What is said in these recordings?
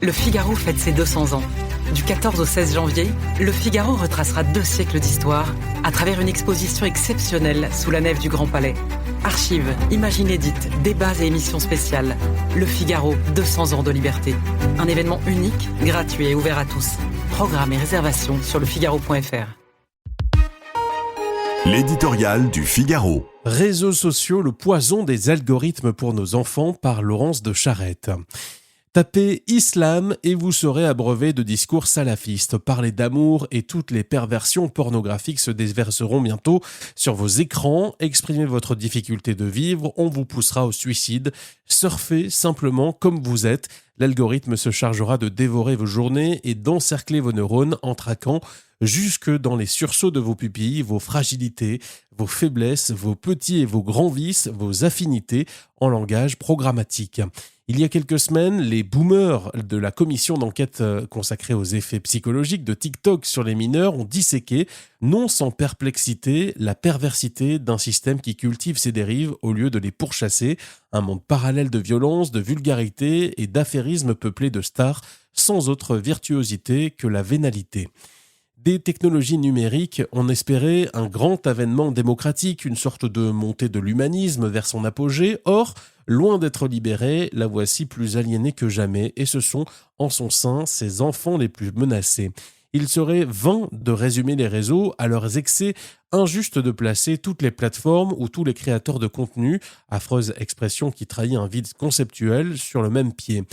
Le Figaro fête ses 200 ans. Du 14 au 16 janvier, Le Figaro retracera 2 siècles d'histoire à travers une exposition exceptionnelle sous la nef du Grand Palais. Archives, images inédites, débats et émissions spéciales. Le Figaro, 200 ans de liberté. Un événement unique, gratuit et ouvert à tous. Programmes et réservations sur lefigaro.fr. L'éditorial du Figaro. Réseaux sociaux, le poison des algorithmes pour nos enfants par Laurence de Charette. Tapez islam et vous serez abreuvé de discours salafistes. Parler d'amour et toutes les perversions pornographiques se déverseront bientôt sur vos écrans. Exprimez votre difficulté de vivre, on vous poussera au suicide. Surfez simplement comme vous êtes. L'algorithme se chargera de dévorer vos journées et d'encercler vos neurones en traquant jusque dans les sursauts de vos pupilles, vos fragilités, vos faiblesses, vos petits et vos grands vices, vos affinités en langage programmatique. Il y a quelques semaines, les boomers de la commission d'enquête consacrée aux effets psychologiques de TikTok sur les mineurs ont disséqué, non sans perplexité, la perversité d'un système qui cultive ces dérives au lieu de les pourchasser. Un monde parallèle de violence, de vulgarité et d'affairisme peuplé de stars sans autre virtuosité que la vénalité. Des technologies numériques, on espérait un grand avènement démocratique, une sorte de montée de l'humanisme vers son apogée. Or, loin d'être libérée, la voici plus aliénée que jamais, et ce sont, en son sein, ses enfants les plus menacés. Il serait vain de résumer les réseaux à leurs excès, injuste de placer toutes les plateformes ou tous les créateurs de contenu, affreuse expression qui trahit un vide conceptuel, sur le même pied.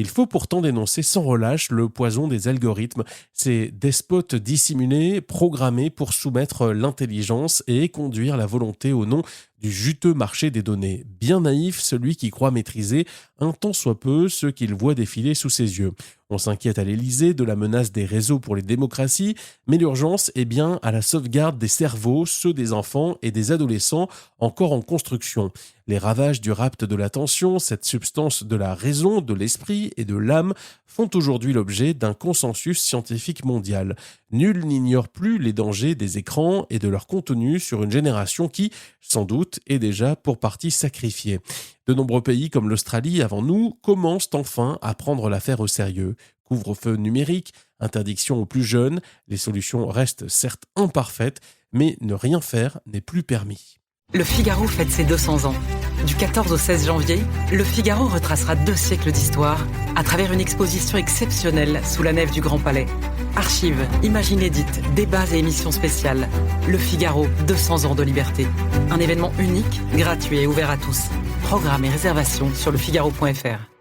Il faut pourtant dénoncer sans relâche le poison des algorithmes, ces despotes dissimulés, programmés pour soumettre l'intelligence et conduire la volonté au nom du juteux marché des données. Bien naïf celui qui croit maîtriser un tant soit peu ce qu'il voit défiler sous ses yeux. On s'inquiète à l'Élysée de la menace des réseaux pour les démocraties, mais l'urgence est bien à la sauvegarde des cerveaux, ceux des enfants et des adolescents encore en construction. Les ravages du rapt de l'attention, cette substance de la raison, de l'esprit et de l'âme, font aujourd'hui l'objet d'un consensus scientifique mondial. Nul n'ignore plus les dangers des écrans et de leur contenu sur une génération qui, sans doute, est déjà pour partie sacrifiée. De nombreux pays comme l'Australie avant nous commencent enfin à prendre l'affaire au sérieux. Couvre-feu numérique, interdiction aux plus jeunes, les solutions restent certes imparfaites, mais ne rien faire n'est plus permis. Le Figaro fête ses 200 ans. Du 14 au 16 janvier, Le Figaro retracera 2 siècles d'histoire à travers une exposition exceptionnelle sous la nef du Grand Palais. Archives, images inédites, débats et émissions spéciales. Le Figaro, 200 ans de liberté. Un événement unique, gratuit et ouvert à tous. Programmes et réservations sur lefigaro.fr.